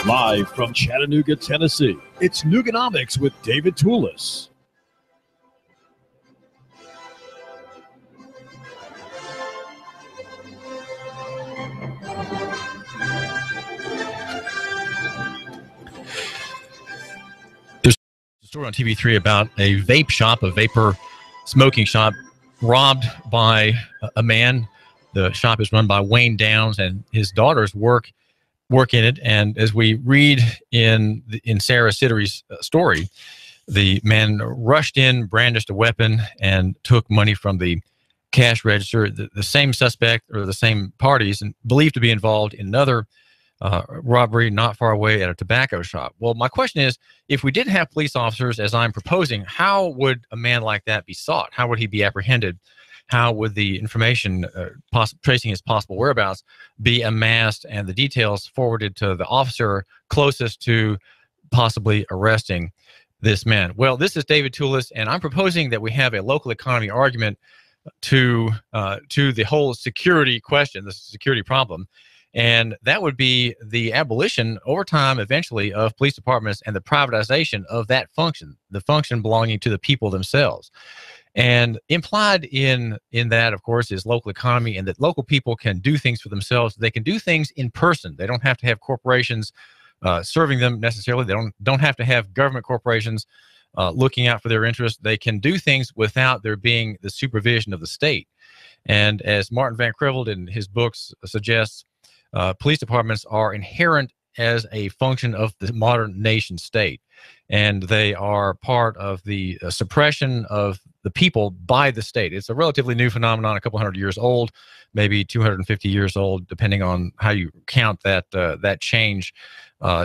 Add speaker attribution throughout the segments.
Speaker 1: Live from Chattanooga, Tennessee, it's Nooganomics with David Tulis.
Speaker 2: There's a story on TV3 about a vape shop, a vapor smoking shop, robbed by a man. The shop is run by Wayne Downs, and his daughters work in it. And as we read in Sarah Sittery's story, the man rushed in, brandished a weapon, and took money from the cash register. The same suspect, or the same parties, and believed to be involved in another robbery not far away at a tobacco shop. Well, my question is, if we didn't have police officers, as I'm proposing, how would a man like that be sought? How would he be apprehended? How would the information tracing his possible whereabouts be amassed and the details forwarded to the officer closest to possibly arresting this man? Well, this is David Tulis, and I'm proposing that we have a local economy argument to the whole security question, the security problem. And that would be the abolition over time, eventually, of police departments and the privatization of that function, the function belonging to the people themselves. And implied in that, of course, is local economy, and that local people can do things for themselves. They can do things in person. They don't have to have corporations serving them necessarily. They don't have to have government corporations looking out for their interests. They can do things without there being the supervision of the state. And as Martin Van Creveld in his books suggests, police departments are inherent as a function of the modern nation state. And they are part of the suppression of the people by the state. It's a relatively new phenomenon, a couple hundred years old, maybe 250 years old, depending on how you count that change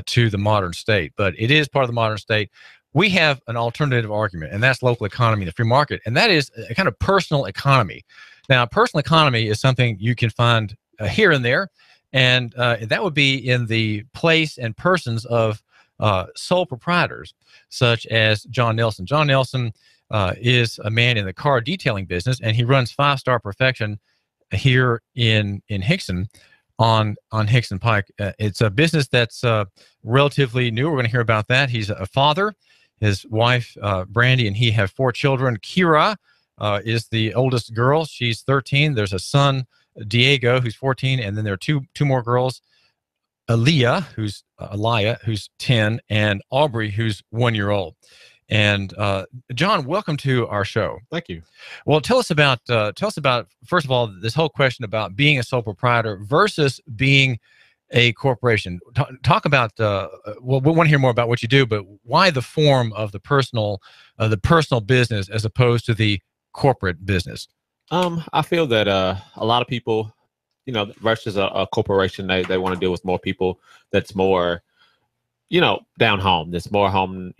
Speaker 2: to the modern state. But it is part of the modern state. We have an alternative argument, and that's local economy, the free market, and that is a kind of personal economy. Now, personal economy is something you can find here and there, and that would be in the place and persons of sole proprietors, such as John Nelson. John Nelson is a man in the car detailing business, and he runs Five Star Perfection here in Hickson on Hickson Pike. It's a business that's relatively new. We're going to hear about that. He's a father. His wife, Brandy, and he have 4 children. Kira is the oldest girl. She's 13. There's a son, Diego, who's 14, and then there are two more girls, Aliyah, who's 10, and Aubrey, who's 1 year old. And John, welcome to our show.
Speaker 3: Thank you.
Speaker 2: Well, tell us about first of all, this whole question about being a sole proprietor versus being a corporation. Talk about well, we want to hear more about what you do, but why the form of the personal business as opposed to the corporate business?
Speaker 3: I feel that a lot of people, versus a corporation, they want to deal with more people. That's more, down home. That's more home.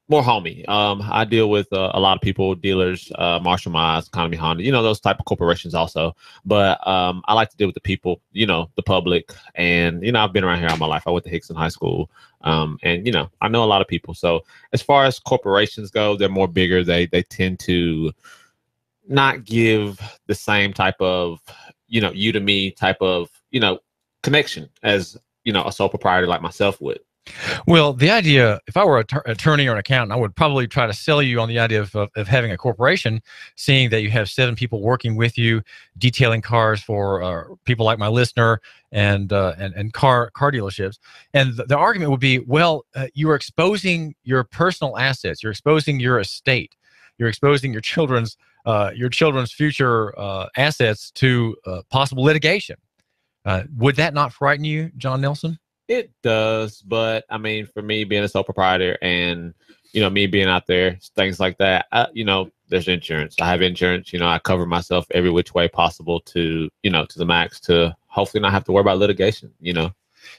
Speaker 3: More homey. I deal with a lot of people, dealers, Marshall Miles, Economy Honda, those type of corporations also. But I like to deal with the people, the public. And, I've been around here all my life. I went to Hickson High School. And, I know a lot of people. So as far as corporations go, they're more bigger. They tend to not give the same type of, you to me type of, connection as, a sole proprietor like myself would.
Speaker 2: Well, the idea, if I were an attorney or an accountant, I would probably try to sell you on the idea of having a corporation, seeing that you have 7 people working with you, detailing cars for people like my listener and car dealerships. And the argument would be, well, you are exposing your personal assets, you're exposing your estate, you're exposing your children's future assets to possible litigation. Would that not frighten you, John Nelson?
Speaker 3: It does, but I mean, for me being a sole proprietor and, me being out there, things like that, there's insurance. I have insurance, I cover myself every which way possible to the max to hopefully not have to worry about litigation,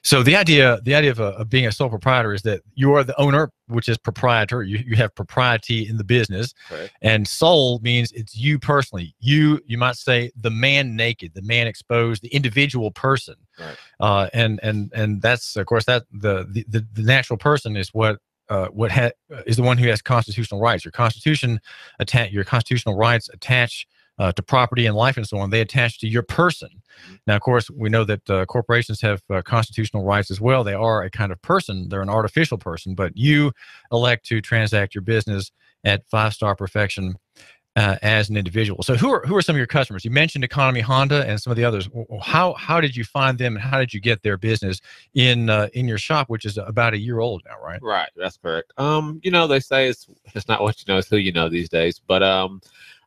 Speaker 2: So the idea of being a sole proprietor is that you are the owner, which is proprietor. You have propriety in the business, right. And sole means it's you personally. You might say the man naked, the man exposed, the individual person, right. And that's of course that the natural person is is the one who has constitutional rights. Your constitutional rights attach to property and life and so on. They attach to your person. Now, of course, we know that corporations have constitutional rights as well. They are a kind of person. They're an artificial person, but you elect to transact your business at 5-Star Perfection as an individual. So who are some of your customers? You mentioned Economy Honda and some of the others. How did you find them, and how did you get their business in your shop, which is about a year old now, right?
Speaker 3: Right, that's correct. They say it's not what you know, it's who you know these days. But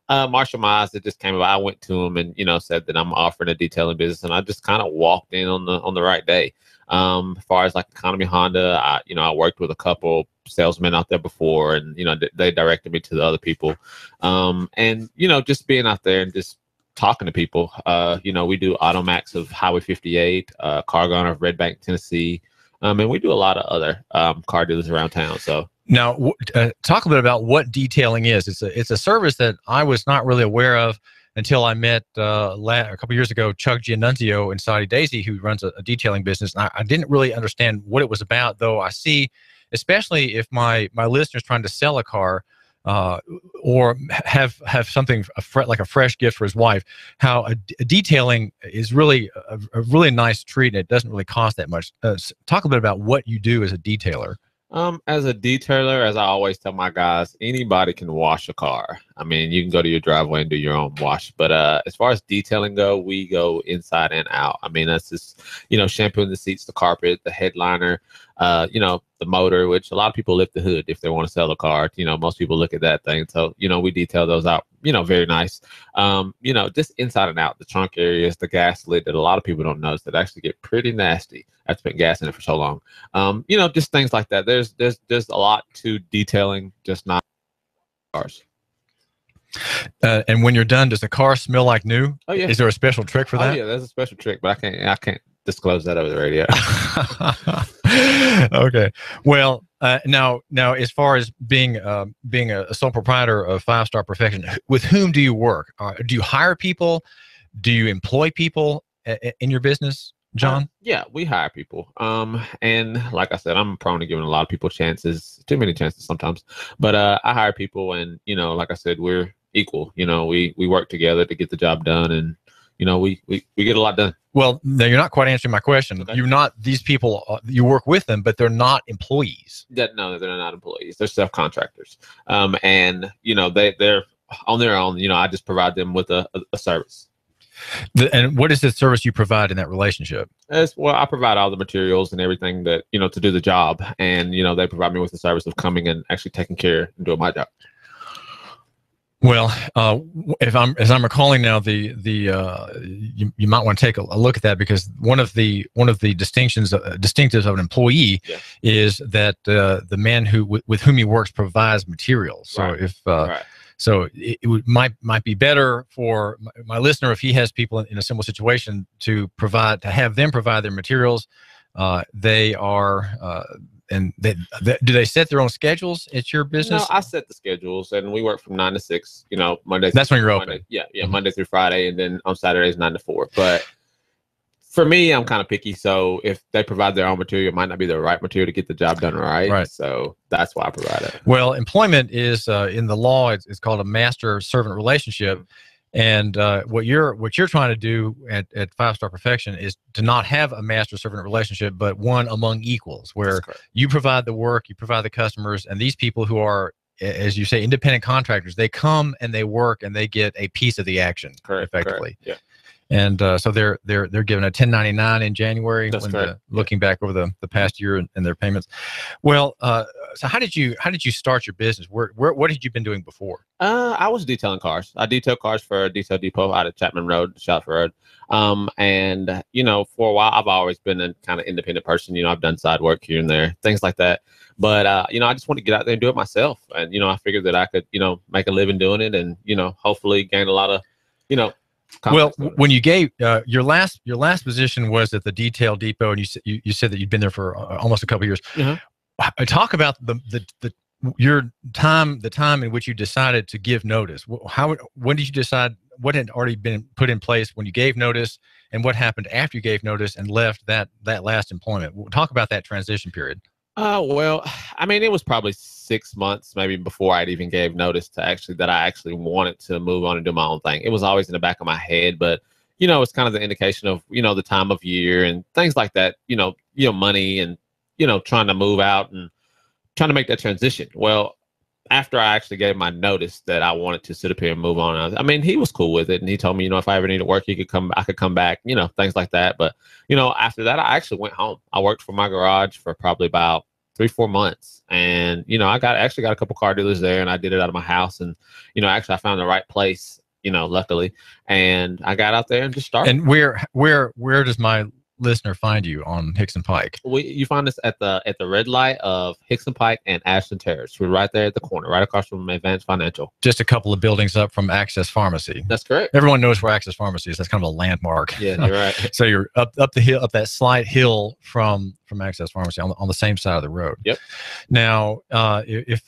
Speaker 3: Marshall Mize, it just came about. I went to him and said that I'm offering a detailing business, and I just kind of walked in on the right day. As far as like Economy Honda, I worked with a couple salesmen out there before, and they directed me to the other people. And just being out there and just talking to people. We do Automax of Highway 58, Cargon of Red Bank, Tennessee, and we do a lot of other car dealers around town. So
Speaker 2: now, talk a bit about what detailing is. It's a service that I was not really aware of until I met a couple years ago Chuck Giannunzio and Saudi Daisy, who runs a detailing business. And I didn't really understand what it was about, though. I see, especially if my listener's trying to sell a car or have something like a fresh gift for his wife, how a detailing is really a really nice treat, and it doesn't really cost that much. Talk a bit about what you do as a detailer.
Speaker 3: As a detailer, as I always tell my guys, anybody can wash a car. I mean, you can go to your driveway and do your own wash. But as far as detailing go, we go inside and out. I mean, that's just, shampooing the seats, the carpet, the headliner, the motor, which a lot of people lift the hood if they want to sell a car. Most people look at that thing. So, we detail those out, very nice. Just inside and out, the trunk areas, the gas lid that a lot of people don't notice that actually get pretty nasty. I've spent gas in it for so long. Just things like that. There's a lot to detailing, just not cars.
Speaker 2: And when you're done, does the car smell like new?
Speaker 3: Oh yeah.
Speaker 2: Is there a special trick for that?
Speaker 3: Oh yeah, there's a special trick, but I can't disclose that over the radio.
Speaker 2: Okay. Well, now, as far as being a sole proprietor of 5-Star Perfection, with whom do you work? Do you hire people? Do you employ people in your business, John?
Speaker 3: Yeah, we hire people. And like I said, I'm prone to giving a lot of people chances, too many chances sometimes. But I hire people, and like I said, we're equal. We work together to get the job done, and we get a lot done.
Speaker 2: Well, no, you're not quite answering my question. Okay. You're not, these people, you work with them, but they're not employees.
Speaker 3: No, they're not employees. They're subcontractors. And they're on their own. I just provide them with a service.
Speaker 2: And what is the service you provide in that relationship?
Speaker 3: Well, I provide all the materials and everything that, to do the job. And, they provide me with the service of coming and actually taking care and doing my job.
Speaker 2: Well, as I'm recalling now, you might want to take a look at that, because one of the distinctives of an employee is that the man with whom he works provides materials. So
Speaker 3: right.
Speaker 2: So it might be better for my listener, if he has people in a similar situation, to have them provide their materials. They are. And do they set their own schedules at your business?
Speaker 3: No, I set the schedules, and we work from 9 to 6. Monday.
Speaker 2: That's when you're open.
Speaker 3: Yeah, mm-hmm. Monday through Friday, and then on Saturdays 9 to 4. But for me, I'm kind of picky. So if they provide their own material, it might not be the right material to get the job done right. Right. So that's why I provide it.
Speaker 2: Well, employment is in the law. It's called a master-servant relationship. Mm-hmm. And what you're trying to do at 5-Star Perfection is to not have a master-servant relationship, but one among equals, where you provide the work, you provide the customers, and these people who are, as you say, independent contractors, they come and they work and they get a piece of the action, effectively.
Speaker 3: Yeah.
Speaker 2: And so they're given a 1099 in January. Looking back over the past year and their payments. Well, so how did you start your business? What had you been doing before?
Speaker 3: I was detailing cars. I detail cars for a detail depot out of Chapman Road, Shelford Road. And for a while, I've always been a kind of independent person. I've done side work here and there, things like that. But I just want to get out there and do it myself. And I figured that I could make a living doing it, and hopefully gain a lot of
Speaker 2: Well, when you gave your last position was at the detail depot, and you said that you'd been there for almost a couple of years. Mm-hmm. Talk about your time, the time in which you decided to give notice. When did you decide? What had already been put in place when you gave notice, and what happened after you gave notice and left that last employment? Talk about that transition period.
Speaker 3: Well, I mean, it was probably 6 months maybe before I'd even gave notice that I actually wanted to move on and do my own thing. It was always in the back of my head, but it's kind of the indication of, the time of year and things like that, money and, trying to move out and trying to make that transition. Well, after I actually gave my notice that I wanted to sit up here and move on, I mean, he was cool with it. And he told me, if I ever needed work, I could come back, things like that. But, after that, I actually went home. I worked for my garage for probably about 3-4 months. And, I actually got a couple car dealers there, and I did it out of my house. And, actually I found the right place, luckily. And I got out there and just started.
Speaker 2: And where does my listener find you on Hickson Pike?
Speaker 3: You find us at the red light of Hickson Pike and Ashton Terrace. We're right there at the corner, right across from Advanced Financial.
Speaker 2: Just a couple of buildings up from Access Pharmacy.
Speaker 3: That's correct.
Speaker 2: Everyone knows where Access Pharmacy is. That's kind of a landmark.
Speaker 3: Yeah, you're right.
Speaker 2: So you're up the hill, up that slight hill from Access Pharmacy on the same side of the road.
Speaker 3: Yep.
Speaker 2: Now, if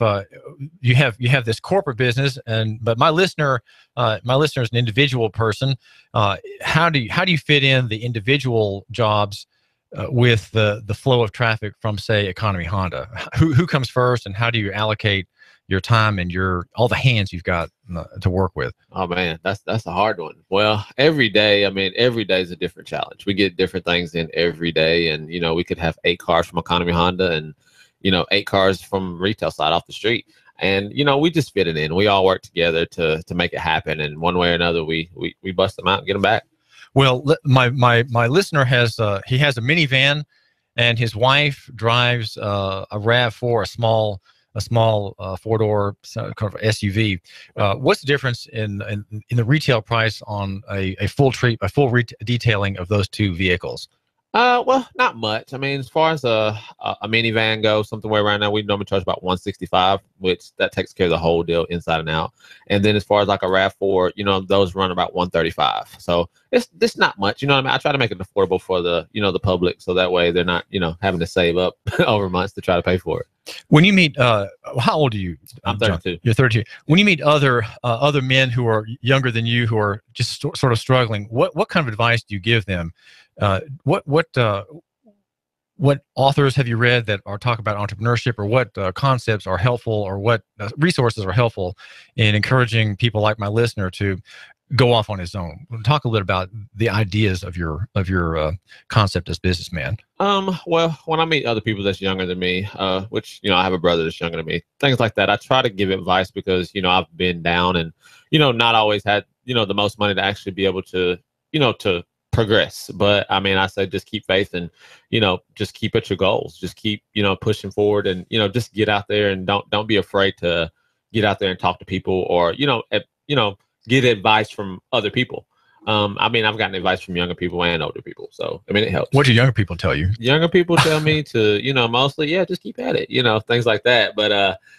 Speaker 2: you have this corporate business, but my listener is an individual person. How do you fit in the individual jobs with the flow of traffic from, say, Economy Honda? Who comes first, and how do you allocate your time and all the hands you've got to work with?
Speaker 3: Oh man, that's a hard one. Well, every day is a different challenge. We get different things in every day, and we could have 8 cars from Economy Honda and 8 cars from retail side off the street. And, we just fit it in. We all work together to make it happen. And one way or another, we bust them out and get them back.
Speaker 2: Well, my listener has a minivan, and his wife drives a RAV4, a small 4-door kind of SUV. What's the difference in the retail price on a full detailing of those two vehicles?
Speaker 3: Well, not much. I mean, as far as a minivan goes, something where right now we normally charge about $165, which that takes care of the whole deal inside and out. And then as far as like a RAV4, those run about $135. So it's not much. You know what I mean? I try to make it affordable for the the public, so that way they're not having to save up over months to try to pay for it.
Speaker 2: When you meet, how old are you?
Speaker 3: I'm 32.
Speaker 2: You're 32. When you meet other men who are younger than you, who are just sort of struggling, what kind of advice do you give them? What authors have you read that talk about entrepreneurship, or what concepts are helpful, or what resources are helpful in encouraging people like my listener to go off on his own? Talk a little bit about the ideas of your concept as businessman.
Speaker 3: Well, when I meet other people that's younger than me, which I have a brother that's younger than me, things like that, I try to give advice because I've been down and not always had the most money to actually be able to to progress. But I mean, I say just keep faith and just keep at your goals, just keep pushing forward, and just get out there and don't be afraid to get out there and talk to people, or get advice from other people. I mean, I've gotten advice from younger people and older people, so I mean, it helps.
Speaker 2: What do younger people tell you?
Speaker 3: Younger people tell me to mostly just keep at it, things like that. But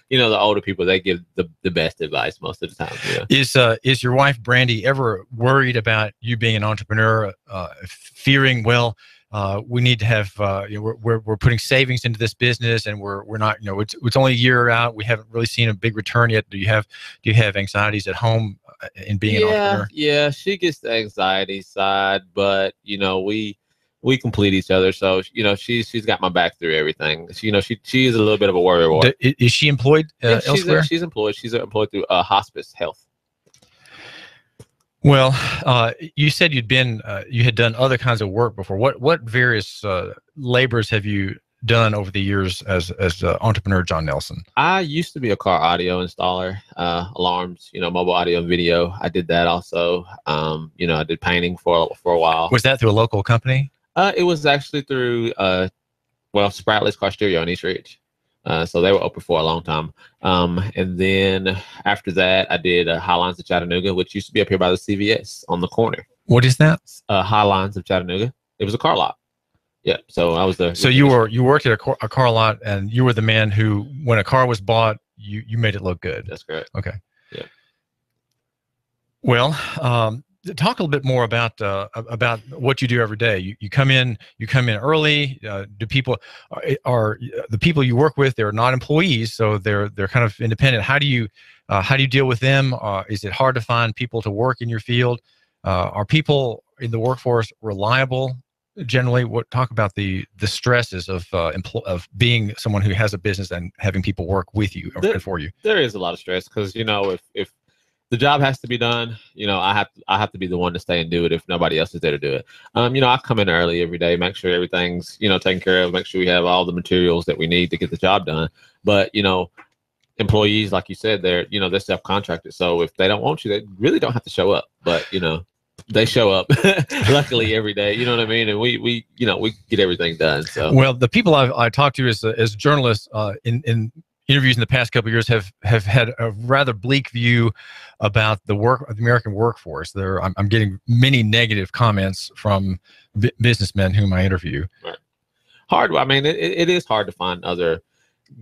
Speaker 3: the older people, they give the best advice most of the time.
Speaker 2: Is your wife Brandy ever worried about you being an entrepreneur, fearing, well, we need to have we're putting savings into this business, and we're not it's only a year out, we haven't really seen a big return yet? Do you have anxieties at home in being an entrepreneur?
Speaker 3: Yeah, she gets the anxiety side, but we complete each other, so she's got my back through everything. She is a little bit of a worrywart.
Speaker 2: Is she employed elsewhere?
Speaker 3: She's employed. She's employed through Hospice Health.
Speaker 2: Well, you said you had done other kinds of work before. What various labors have you done over the years as entrepreneur John Nelson?
Speaker 3: I used to be a car audio installer, alarms, mobile audio and video. I did that also. I did painting for a while.
Speaker 2: Was that through a local company?
Speaker 3: It was actually through Spratly's Car Stereo in East Ridge. So they were open for a long time. And then after that, I did Highlines of Chattanooga, which used to be up here by the CVS on the corner.
Speaker 2: What is that?
Speaker 3: Highlines of Chattanooga. It was a car lot. Yeah. So I was the.
Speaker 2: So you worked at a car lot, and you were the man who, when a car was bought, you made it look good.
Speaker 3: That's correct.
Speaker 2: Okay.
Speaker 3: Yeah.
Speaker 2: Well, talk a little bit more about what you do every day. You come in early. Do people are the people you work with? They're not employees, so they're kind of independent. How do you deal with them? Is it hard to find people to work in your field? Are people in the workforce reliable? Generally, talk about the stresses of being someone who has a business and having people work with you and for you.
Speaker 3: There is a lot of stress because if the job has to be done. I have to be the one to stay and do it if nobody else is there to do it. I come in early every day, make sure everything's, taken care of, make sure we have all the materials that we need to get the job done. But, employees, like you said, they're self-contracted. So if they don't want you, they really don't have to show up. But, they show up luckily every day. You know what I mean? And we get everything done. So,
Speaker 2: well, the people I talked to as journalists in interviews in the past couple of years have had a rather bleak view about the work of the American workforce. I'm getting many negative comments from businessmen whom I interview.
Speaker 3: Right. Hard. I mean, it is hard to find other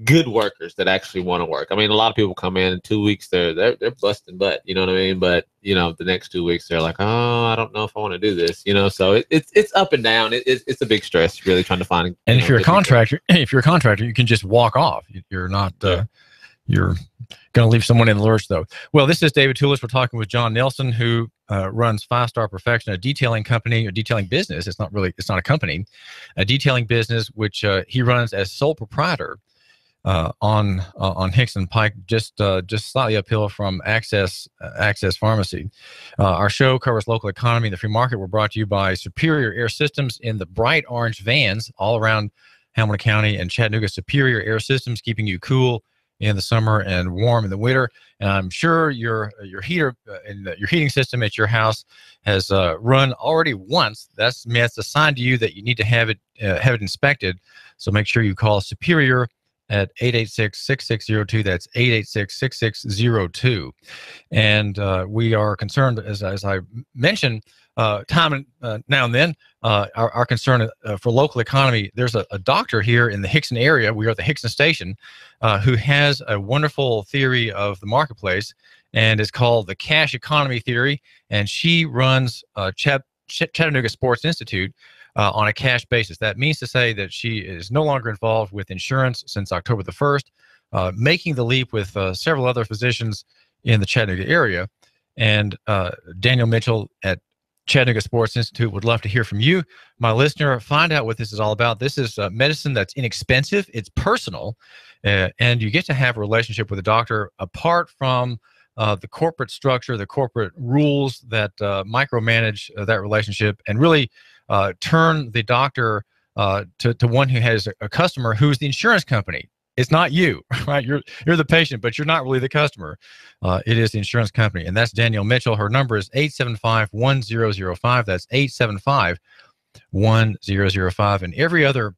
Speaker 3: good workers that actually want to work. I mean, a lot of people come in 2 weeks, they're busting butt, you know what I mean? But the next 2 weeks they're like, oh, I don't know if I want to do this, so it's up and down. It's a big stress really trying to find.
Speaker 2: And if you're a contractor, you can just walk off. You're not, you're going to leave someone in the lurch though. Well, this is David Tulis. We're talking with John Nelson, who runs 5-Star Perfection, a detailing company, a detailing business. It's not a company, a detailing business, which he runs as sole proprietor. On Hickson Pike, just slightly uphill from Access Pharmacy. Our show covers local economy and the free market. We're brought to you by Superior Air Systems in the bright orange vans all around Hamilton County and Chattanooga. Superior Air Systems, keeping you cool in the summer and warm in the winter. And I'm sure your heater and your heating system at your house has run already once. That's a sign to you that you need to have it inspected. So make sure you call Superior at 886-6602. That's 886-6602. And we are concerned, as I mentioned, time now and then, our concern for local economy. There's a doctor here in the Hickson area. We are at the Hickson station, who has a wonderful theory of the marketplace, and it's called the cash economy theory. And she runs Chattanooga Sports Institute on a cash basis. That means to say that she is no longer involved with insurance since October the 1st, making the leap with several other physicians in the Chattanooga area. And Daniel Mitchell at Chattanooga Sports Institute would love to hear from you, my listener. Find out what this is all about. This is medicine that's inexpensive, it's personal, and you get to have a relationship with a doctor apart from the corporate structure, the corporate rules that micromanage that relationship, and really turn the doctor to one who has a customer who's the insurance company. It's not you, right? You're the patient, but you're not really the customer. It is the insurance company, and that's Danielle Mitchell. Her number is 875-1005. That's 875-1005. And every other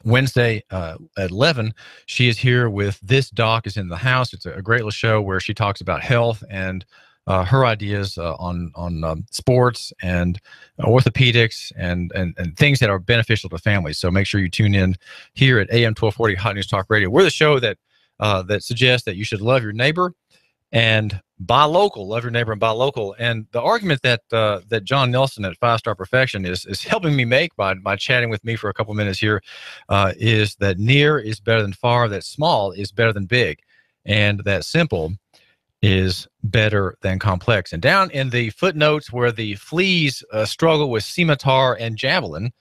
Speaker 2: Wednesday at 11, she is here with This Doc is in the House. It's a great little show where she talks about health and her ideas on sports and orthopedics and things that are beneficial to families. So make sure you tune in here at AM 1240 Hot News Talk Radio. We're the show that suggests that you should love your neighbor and buy local. Love your neighbor and buy local. And the argument that John Nelson at 5-Star Perfection is helping me make by chatting with me for a couple minutes here is that near is better than far, that small is better than big, and that simple is better than complex. And down in the footnotes where the fleas struggle with scimitar and javelin,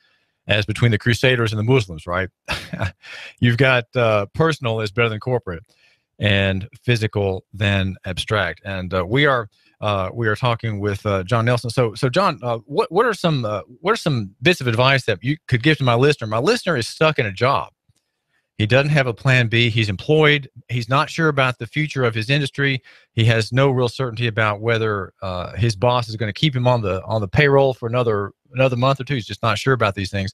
Speaker 2: as between the Crusaders and the Muslims, right? You've got personal is better than corporate, and physical than abstract. And we are talking with John Nelson. So John, what are some bits of advice that you could give to my listener? My listener is stuck in a job. He doesn't have a plan B. He's employed. He's not sure about the future of his industry. He has no real certainty about whether his boss is going to keep him on the payroll for another month or two. He's just not sure about these things.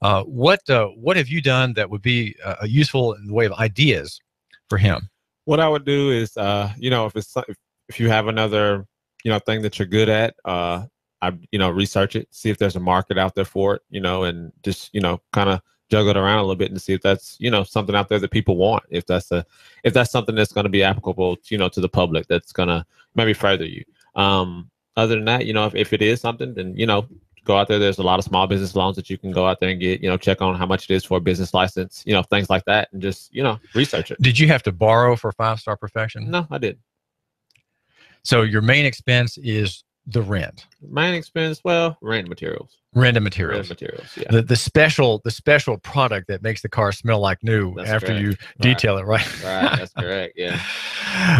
Speaker 2: What have you done that would be useful in the way of ideas for him?
Speaker 3: What I would do is, if you have another, thing that you're good at, I research it, see if there's a market out there for it, and just, kind of juggle it around a little bit and see if that's, something out there that people want. If that's something that's going to be applicable, to the public, that's going to maybe further you. Other than that, if it is something, then, go out there. There's a lot of small business loans that you can go out there and get, check on how much it is for a business license, things like that, and just, research it.
Speaker 2: Did you have to borrow for 5-Star Perfection?
Speaker 3: No, I didn't.
Speaker 2: So your main expense is the rent?
Speaker 3: Main expense, well, rent materials.
Speaker 2: Rent and materials.
Speaker 3: Rent materials, yeah.
Speaker 2: The special product that makes the car smell like new after
Speaker 3: correct.
Speaker 2: you detail it, right?
Speaker 3: Right, that's correct, yeah.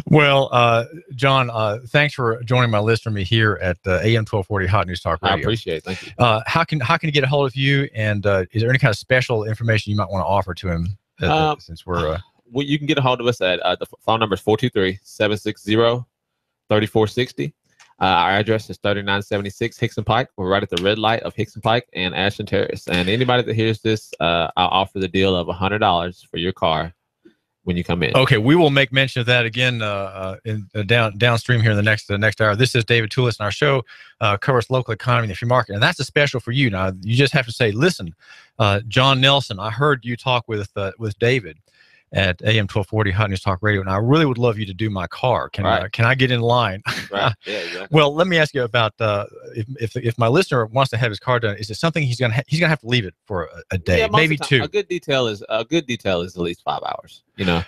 Speaker 2: Well, John, thanks for joining my list for me here at AM 1240 Hot News Talk Radio.
Speaker 3: I appreciate it. Thank you.
Speaker 2: How can he get a hold of you? And is there any kind of special information you might want to offer to him since we're...
Speaker 3: Well, you can get a hold of us at the phone number is 423-760-3460. Our address is 3976 Hickson Pike. We're right at the red light of Hickson Pike and Ashton Terrace. And anybody that hears this, I'll offer the deal of $100 for your car when you come in.
Speaker 2: Okay, we will make mention of that again downstream here in the next hour. This is David Tulis, and our show covers local economy and the free market, and that's a special for you. Now, you just have to say, listen, John Nelson, I heard you talk with David at AM 1240 Hot News Talk Radio, and I really would love you to do my car. Can I get in line?
Speaker 3: Right. Yeah, exactly.
Speaker 2: Well, let me ask you about if my listener wants to have his car done, is it something he's gonna have to leave it for a day,
Speaker 3: yeah,
Speaker 2: maybe two?
Speaker 3: A good detail is at least 5 hours. You know,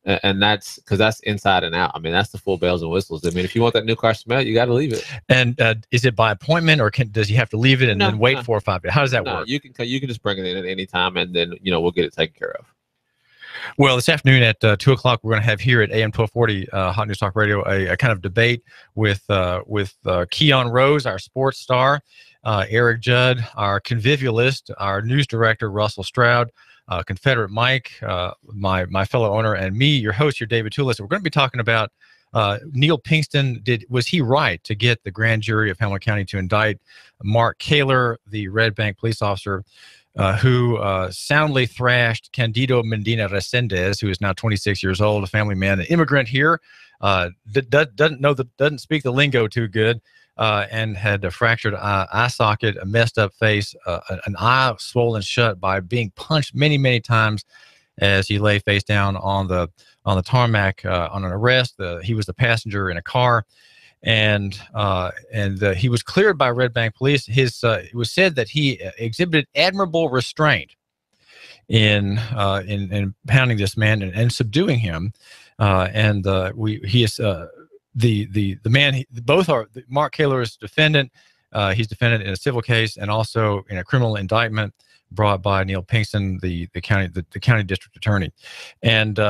Speaker 3: and that's because that's inside and out. I mean, that's the full bells and whistles. I mean, if you want that new car smell, you got to leave it. And
Speaker 2: is it by appointment, or does he have to leave it and then wait 4 or 5 days? How does that work?
Speaker 3: You can just bring it in at any time, and then we'll get it taken care of.
Speaker 2: Well, this afternoon at 2 o'clock, we're going to have here at AM 1240 Hot News Talk Radio a kind of debate with Keon Rose, our sports star, Eric Judd, our convivialist, our news director, Russell Stroud, Confederate Mike, my fellow owner, and me, your host here, David Tulis. We're going to be talking about Neil Pinkston. Was he right to get the grand jury of Hamilton County to indict Mark Kaler, the Red Bank police officer, who soundly thrashed Candido Medina Resendez, who is now 26 years old, a family man, an immigrant here, doesn't speak the lingo too good, and had a fractured eye socket, a messed up face, an eye swollen shut by being punched many, many times as he lay face down on the tarmac on an arrest. He was the passenger in a car. And he was cleared by Red Bank Police. It was said that he exhibited admirable restraint in pounding this man and subduing him. Mark Kaler is defendant. He's defendant in a civil case and also in a criminal indictment brought by Neil Pinkston, the county district attorney. And